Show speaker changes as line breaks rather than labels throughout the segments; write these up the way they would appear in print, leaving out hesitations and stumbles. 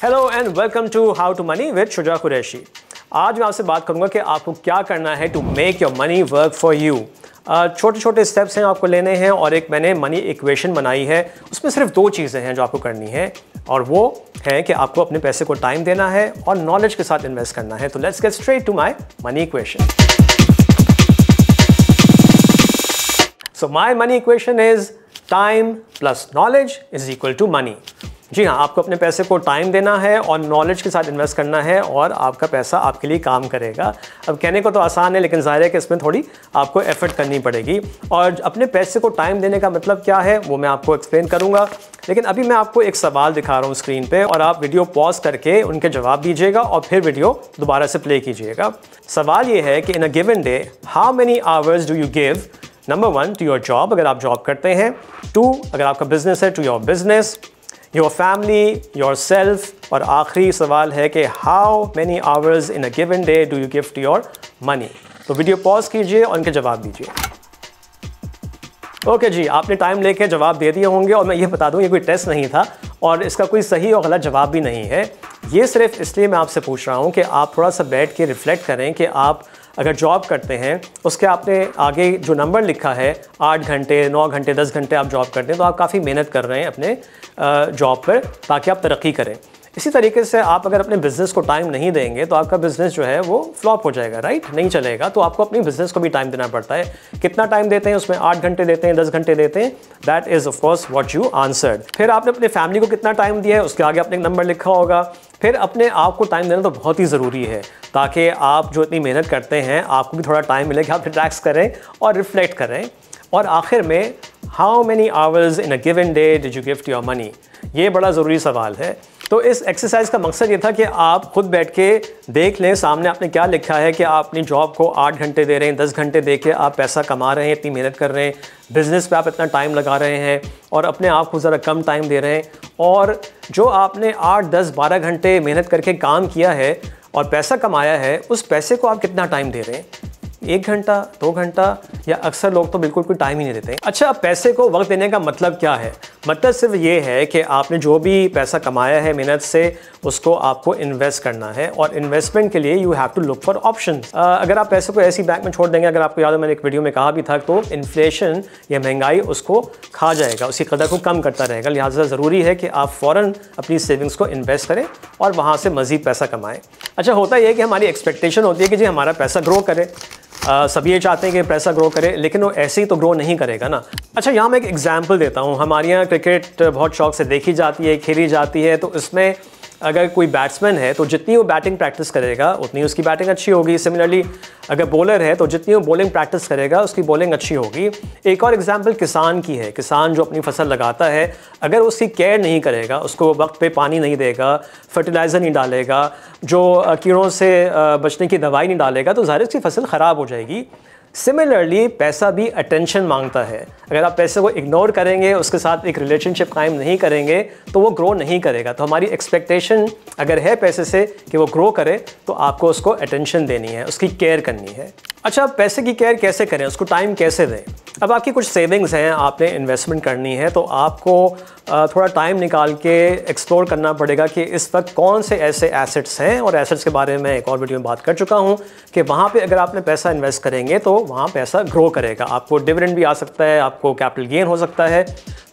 Hello and welcome to how to money with Shuja Qureshi. आज मैं आपसे बात करूंगा कि आपको क्या करना है to make your money work for you. छोटे छोटे स्टेप्स हैं आपको लेने हैं और एक मैंने मनी इक्वेशन बनाई है। उसमें सिर्फ दो चीज़ें हैं जो आपको करनी है और वो है कि आपको अपने पैसे को टाइम देना है और नॉलेज के साथ इन्वेस्ट करना है। तो let's get straight to my money equation. So my money equation is time plus knowledge is equal to money. जी हाँ, आपको अपने पैसे को टाइम देना है और नॉलेज के साथ इन्वेस्ट करना है और आपका पैसा आपके लिए काम करेगा। अब कहने को तो आसान है लेकिन ज़ाहिर है कि इसमें थोड़ी आपको एफर्ट करनी पड़ेगी। और अपने पैसे को टाइम देने का मतलब क्या है वो मैं आपको एक्सप्लेन करूँगा। लेकिन अभी मैं आपको एक सवाल दिखा रहा हूँ स्क्रीन पे और आप वीडियो पॉज करके उनके जवाब दीजिएगा और फिर वीडियो दोबारा से प्ले कीजिएगा। सवाल ये है कि in a given day how many hours do you give number 1 to your job, अगर आप जॉब करते हैं, 2 अगर आपका बिजनेस है, to your business, your family, yourself, और आखिरी सवाल है कि how many hours in a given day do you give to your money. तो वीडियो पॉज कीजिए और उनके जवाब दीजिए। ओके जी, आपने टाइम लेके जवाब दे दिए होंगे और मैं ये बता दूं ये कोई टेस्ट नहीं था और इसका कोई सही और गलत जवाब भी नहीं है। ये सिर्फ इसलिए मैं आपसे पूछ रहा हूँ कि आप थोड़ा सा बैठ के रिफ्लेक्ट करें कि आप अगर जॉब करते हैं उसके आपने आगे जो नंबर लिखा है 8 घंटे, 9 घंटे, 10 घंटे आप जॉब करते हैं तो आप काफ़ी मेहनत कर रहे हैं अपने जॉब पर ताकि आप तरक्की करें। इसी तरीके से आप अगर अपने बिज़नेस को टाइम नहीं देंगे तो आपका बिज़नेस जो है वो फ्लॉप हो जाएगा, राइट, नहीं चलेगा। तो आपको अपनी बिज़नेस को भी टाइम देना पड़ता है। कितना टाइम देते हैं उसमें? 8 घंटे देते हैं, 10 घंटे देते हैं। That is of course what you answered. फिर आपने अपने फैमिली को कितना टाइम दिया है उसके आगे आपने एक नंबर लिखा होगा। फिर अपने आप को टाइम देना तो बहुत ही ज़रूरी है ताकि आप जो इतनी मेहनत करते हैं आपको भी थोड़ा टाइम मिले कि आप रिलैक्स करें और रिफ्लेक्ट करें। और आखिर में how many hours in a given day did you give to your money, ये बड़ा ज़रूरी सवाल है। तो इस एक्सरसाइज का मकसद ये था कि आप खुद बैठ के देख लें सामने आपने क्या लिखा है कि आप अपनी जॉब को 8 घंटे दे रहे हैं, 10 घंटे दे के आप पैसा कमा रहे हैं, इतनी मेहनत कर रहे हैं, बिज़नेस पे आप इतना टाइम लगा रहे हैं और अपने आप को ज़रा कम टाइम दे रहे हैं। और जो आपने 8, 10, 12 घंटे मेहनत करके काम किया है और पैसा कमाया है उस पैसे को आप कितना टाइम दे रहे हैं? 1 घंटा, 2 घंटा, या अक्सर लोग तो बिल्कुल कोई टाइम ही नहीं देते। अच्छा, अब पैसे को वक्त देने का मतलब क्या है? मतलब सिर्फ ये है कि आपने जो भी पैसा कमाया है मेहनत से उसको आपको इन्वेस्ट करना है और इन्वेस्टमेंट के लिए you have to look for options. अगर आप पैसे को ऐसी बैंक में छोड़ देंगे, अगर आपको याद है मैंने एक वीडियो में कहा भी था, तो इन्फ्लेशन या महंगाई उसको खा जाएगा, उसकी कदर को कम करता रहेगा। लिहाजा ज़रूरी है कि आप फ़ौरन अपनी सेविंग्स को इन्वेस्ट करें और वहाँ से मज़ीद पैसा कमाएँ। अच्छा, होता यह है कि हमारी एक्सपेक्टेशन होती है कि जी हमारा पैसा ग्रो करे, सब ये चाहते हैं कि पैसा ग्रो करे, लेकिन वो ऐसे ही तो ग्रो नहीं करेगा ना। अच्छा, यहाँ मैं एक एग्जांपल देता हूँ। हमारे यहाँ क्रिकेट बहुत शौक से देखी जाती है, खेली जाती है। तो इसमें अगर कोई बैट्समैन है तो जितनी वो बैटिंग प्रैक्टिस करेगा उतनी उसकी बैटिंग अच्छी होगी। सिमिलरली अगर बॉलर है तो जितनी वो बॉलिंग प्रैक्टिस करेगा उसकी बॉलिंग अच्छी होगी। एक और एग्जांपल किसान की है। किसान जो अपनी फसल लगाता है अगर उसकी केयर नहीं करेगा, उसको वक्त पे पानी नहीं देगा, फर्टिलाइज़र नहीं डालेगा, जो कीड़ों से बचने की दवाई नहीं डालेगा, तो ज़ाहिर उसकी फसल ख़राब हो जाएगी। सिमिलरली पैसा भी अटेंशन मांगता है। अगर आप पैसे को इग्नोर करेंगे, उसके साथ एक रिलेशनशिप कायम नहीं करेंगे तो वो ग्रो नहीं करेगा। तो हमारी एक्सपेक्टेशन अगर है पैसे से कि वो ग्रो करे तो आपको उसको अटेंशन देनी है, उसकी केयर करनी है। अच्छा, पैसे की केयर कैसे करें, उसको टाइम कैसे दें? अब आपकी कुछ सेविंग्स हैं, आपने इन्वेस्टमेंट करनी है तो आपको थोड़ा टाइम निकाल के एक्सप्लोर करना पड़ेगा कि इस वक्त कौन से ऐसे एसेट्स हैं, और एसेट्स के बारे में एक और वीडियो में बात कर चुका हूं कि वहां पे अगर आपने पैसा इन्वेस्ट करेंगे तो वहां पैसा ग्रो करेगा। आपको डिविडेंड भी आ सकता है, आपको कैपिटल गेन हो सकता है।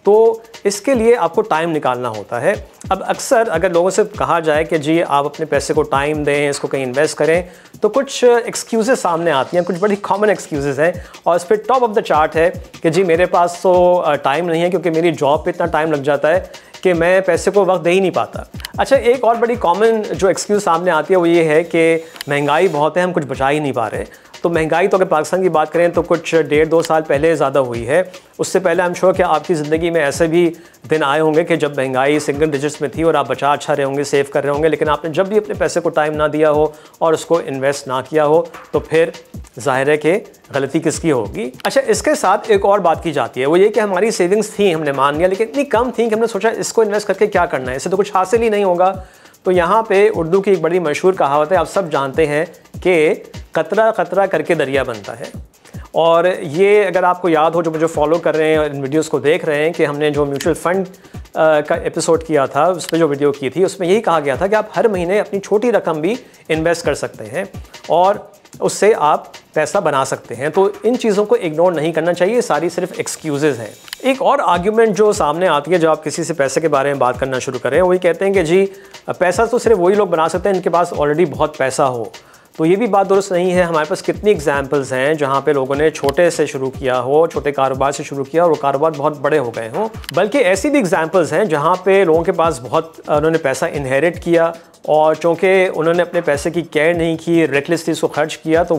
तो इसके लिए आपको टाइम निकालना होता है। अब अक्सर अगर लोगों से कहा जाए कि जी आप अपने पैसे को टाइम दें, इसको कहीं इन्वेस्ट करें, तो कुछ एक्सक्यूज़ेस सामने आती हैं, कुछ बड़ी कॉमन एक्सक्यूज़ेस हैं और इस पर टॉप ऑफ द चार्ट है कि जी मेरे पास तो टाइम नहीं है क्योंकि मेरी जॉब पे इतना टाइम लग जाता है कि मैं पैसे को वक्त दे ही नहीं पाता। अच्छा, एक और बड़ी कॉमन जो एक्सक्यूज़ सामने आती है वो ये है कि महंगाई बहुत है, हम कुछ बचा ही नहीं पा रहे। तो महंगाई तो अगर पाकिस्तान की बात करें तो कुछ 1.5-2 साल पहले ज़्यादा हुई है। उससे पहले आई एम श्योर कि आपकी ज़िंदगी में ऐसे भी दिन आए होंगे कि जब महंगाई सिंगल डिजिट्स में थी और आप बचा अच्छा रहे होंगे, सेव कर रहे होंगे, लेकिन आपने जब भी अपने पैसे को टाइम ना दिया हो और उसको इन्वेस्ट ना किया हो तो फिर ज़ाहिर है कि गलती किसकी होगी। अच्छा, इसके साथ एक और बात की जाती है, वो ये कि हमारी सेविंग्स थी, हमने मान लिया, लेकिन इतनी कम थी कि हमने सोचा इसको इन्वेस्ट करके क्या करना है, इससे तो कुछ हासिल ही नहीं होगा। तो यहाँ पे उर्दू की एक बड़ी मशहूर कहावत है, आप सब जानते हैं कि कतरा कतरा करके दरिया बनता है। और ये अगर आपको याद हो, जो मुझे फॉलो कर रहे हैं और इन वीडियोस को देख रहे हैं, कि हमने जो म्यूचुअल फ़ंड का एपिसोड किया था, उस पर जो वीडियो की थी उसमें यही कहा गया था कि आप हर महीने अपनी छोटी रकम भी इन्वेस्ट कर सकते हैं और उससे आप पैसा बना सकते हैं। तो इन चीज़ों को इग्नोर नहीं करना चाहिए, सारी सिर्फ एक्सक्यूज़ेज़ हैं। एक और आर्ग्यूमेंट जो सामने आती है जब आप किसी से पैसे के बारे में बात करना शुरू करें, वही कहते हैं कि जी पैसा तो सिर्फ वही लोग बना सकते हैं जिनके पास ऑलरेडी बहुत पैसा हो। तो ये भी बात दुरुस्त नहीं है। हमारे पास कितनी एग्जाम्पल्स हैं जहाँ पे लोगों ने छोटे से शुरू किया हो, छोटे कारोबार से शुरू किया और वो कारोबार बहुत बड़े हो गए हों। बल्कि ऐसी भी एग्जाम्पल्स हैं जहाँ पे लोगों के पास बहुत उन्होंने पैसा इनहेरिट किया और चूँकि उन्होंने अपने पैसे की केयर नहीं की, रेकलेसली उसको खर्च किया, तो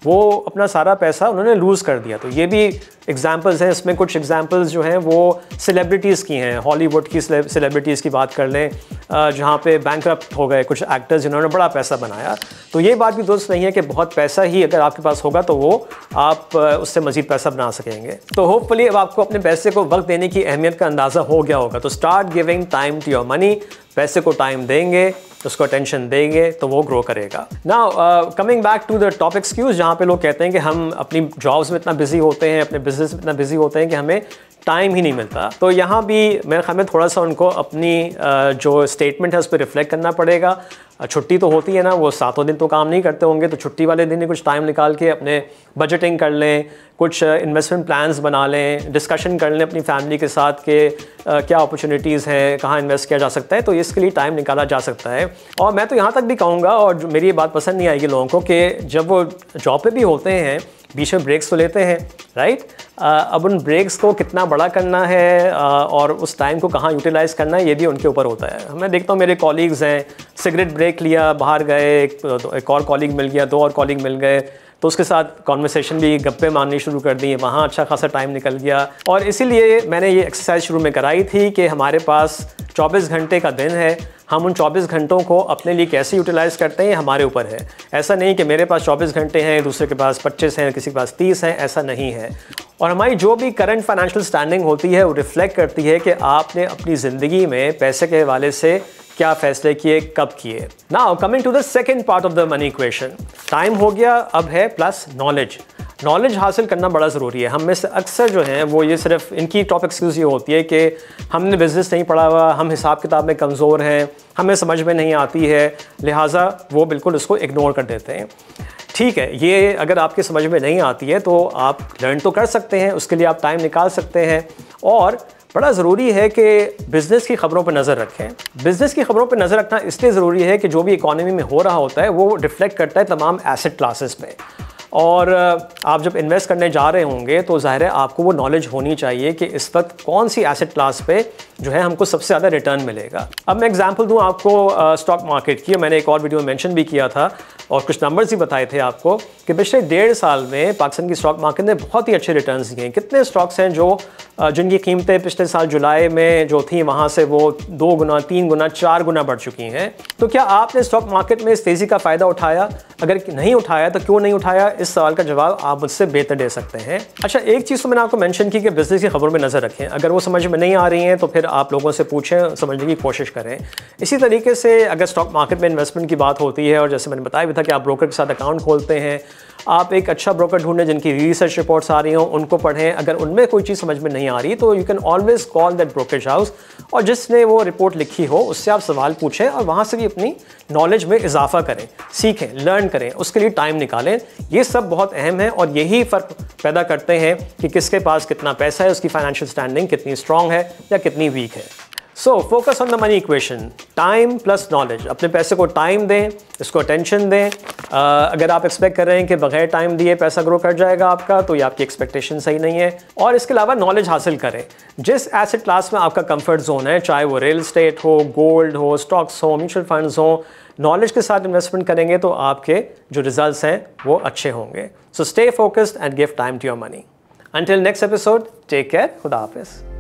वो अपना सारा पैसा उन्होंने लूज़ कर दिया। तो ये भी एग्जाम्पल्स हैं। इसमें कुछ एग्जाम्पल्स जो हैं वो सेलिब्रिटीज़ की हैं। हॉलीवुड की सेलिब्रिटीज़ की बात कर लें जहाँ पे बैंकरप्ट हो गए कुछ एक्टर्स जिन्होंने बड़ा पैसा बनाया। तो ये बात भी दुरुस्त नहीं है कि बहुत पैसा ही अगर आपके पास होगा तो वो आप उससे मज़ीद पैसा बना सकेंगे। तो होपफुली अब आपको अपने पैसे को वक्त देने की अहमियत का अंदाज़ा हो गया होगा। तो start giving time to your money. पैसे को टाइम देंगे, उसको अटेंशन देंगे तो वो ग्रो करेगा। Now coming back to the top excuses, जहाँ पे लोग कहते हैं कि हम अपनी जॉब्स में इतना बिजी होते हैं, अपने बिजनेस में इतना बिजी होते हैं कि हमें टाइम ही नहीं मिलता। तो यहाँ भी मेरे ख्याल में थोड़ा सा उनको अपनी जो स्टेटमेंट है उस पर रिफ्लेक्ट करना पड़ेगा। छुट्टी तो होती है ना, वो 7 दिन तो काम नहीं करते होंगे, तो छुट्टी वाले दिन ही कुछ टाइम निकाल के अपने बजटिंग कर लें, कुछ इन्वेस्टमेंट प्लान्स बना लें, डिस्कशन कर लें अपनी फैमिली के साथ कि क्या अपॉर्चुनिटीज़ हैं, कहाँ इन्वेस्ट किया जा सकता है। तो इसके लिए टाइम निकाला जा सकता है। और मैं तो यहाँ तक भी कहूँगा, और मेरी ये बात पसंद नहीं आएगी लोगों को, कि जब वो जॉब पे भी होते हैं बीच में ब्रेक्स तो लेते हैं, राइट। अब उन ब्रेक्स को कितना बड़ा करना है और उस टाइम को कहाँ यूटिलाइज़ करना है, ये भी उनके ऊपर होता है। मैं देखता हूँ मेरे कॉलीग्स हैं, सिगरेट ब्रेक लिया, बाहर गए, एक और कॉलीग मिल गया, 2 और कॉलीग मिल गए, तो उसके साथ कॉन्वर्सेशन भी, गप्पे मारनी शुरू कर दी, वहाँ अच्छा खासा टाइम निकल गया। और इसीलिए मैंने ये एक्सरसाइज शुरू में कराई थी कि हमारे पास 24 घंटे का दिन है, हम उन 24 घंटों को अपने लिए कैसे यूटिलाइज़ करते हैं हमारे ऊपर है। ऐसा नहीं कि मेरे पास 24 घंटे हैं, दूसरे के पास 25 हैं, किसी के पास 30 हैं, ऐसा नहीं है। और हमारी जो भी करंट फाइनेंशियल स्टैंडिंग होती है वो रिफ्लेक्ट करती है कि आपने अपनी ज़िंदगी में पैसे के हवाले से क्या फ़ैसले किए, कब किए। Now coming to the second part of the money equation. Time हो गया, अब है प्लस नॉलेज। नॉलेज हासिल करना बड़ा ज़रूरी है। हम में से अक्सर जो हैं वो ये सिर्फ इनकी टॉप एक्सक्यूज़ ये होती है कि हमने बिज़नेस नहीं पढ़ा हुआ, हम हिसाब किताब में कमज़ोर हैं, हमें समझ में नहीं आती है, लिहाजा वो बिल्कुल उसको इग्नोर कर देते हैं। ठीक है, ये अगर आपके समझ में नहीं आती है तो आप लर्न तो कर सकते हैं, उसके लिए आप टाइम निकाल सकते हैं। और बड़ा ज़रूरी है कि बिज़नेस की ख़बरों पर नज़र रखें। बिज़नेस की ख़बरों पर नज़र रखना इसलिए ज़रूरी है कि जो भी इकॉनमी में हो रहा होता है वो रिफ्लेक्ट करता है तमाम एसेट क्लासेस पे। और आप जब इन्वेस्ट करने जा रहे होंगे तो ज़ाहिर है आपको वो नॉलेज होनी चाहिए कि इस वक्त कौन सी एसेट क्लास पे जो है हमको सबसे ज़्यादा रिटर्न मिलेगा। अब मैं एग्जांपल दूं आपको स्टॉक मार्केट की, मैंने एक और वीडियो में मेंशन भी किया था और कुछ नंबर्स भी बताए थे आपको कि पिछले 1.5 साल में पाकिस्तान की स्टॉक मार्केट ने बहुत ही अच्छे रिटर्न्स दिए हैं। कितने स्टॉक्स हैं जो जिनकी कीमतें पिछले साल जुलाई में जो थी वहाँ से वो 2 गुना, 3 गुना, 4 गुना बढ़ चुकी हैं। तो क्या आपने स्टॉक मार्केट में इस तेज़ी का फ़ायदा उठाया? अगर नहीं उठाया तो क्यों नहीं उठाया? इस सवाल का जवाब आप मुझसे बेहतर दे सकते हैं। अच्छा, एक चीज़ तो मैंने आपको मेंशन की कि बिज़नेस की खबरों में नज़र रखें। अगर वो समझ में नहीं आ रही हैं तो फिर आप लोगों से पूछें, समझने की कोशिश करें। इसी तरीके से अगर स्टॉक मार्केट में इन्वेस्टमेंट की बात होती है और जैसे मैंने बताया भी था कि आप ब्रोकर के साथ अकाउंट खोलते हैं, आप एक अच्छा ब्रोकर ढूंढें जिनकी रिसर्च रिपोर्ट्स आ रही हों, उनको पढ़ें। अगर उनमें कोई चीज़ समझ में नहीं आ रही तो you can always call that brokerage house और जिसने वो रिपोर्ट लिखी हो उससे आप सवाल पूछें और वहाँ से भी अपनी नॉलेज में इजाफा करें, सीखें, लर्न करें, उसके लिए टाइम निकालें। ये सब बहुत अहम है और यही फ़र्क पैदा करते हैं कि किसके पास कितना पैसा है, उसकी फाइनेंशियल स्टैंडिंग कितनी स्ट्रॉन्ग है या कितनी वीक है। So focus on the money equation, time plus knowledge. अपने पैसे को टाइम दें, इसको अटेंशन दें। अगर आप एक्सपेक्ट कर रहे हैं कि बगैर टाइम दिए पैसा ग्रो कर जाएगा आपका, तो ये आपकी एक्सपेक्टेशन सही नहीं है। और इसके अलावा नॉलेज हासिल करें। जिस एसेट क्लास में आपका कंफर्ट जोन है, चाहे वो रियल एस्टेट हो, गोल्ड हो, स्टॉक्स हो, म्यूचुअल फंड्स हो, नॉलेज के साथ इन्वेस्टमेंट करेंगे तो आपके जो रिजल्ट्स हैं वो अच्छे होंगे। So stay focused and give time to your money. Until next episode, take care. Khuda Hafiz.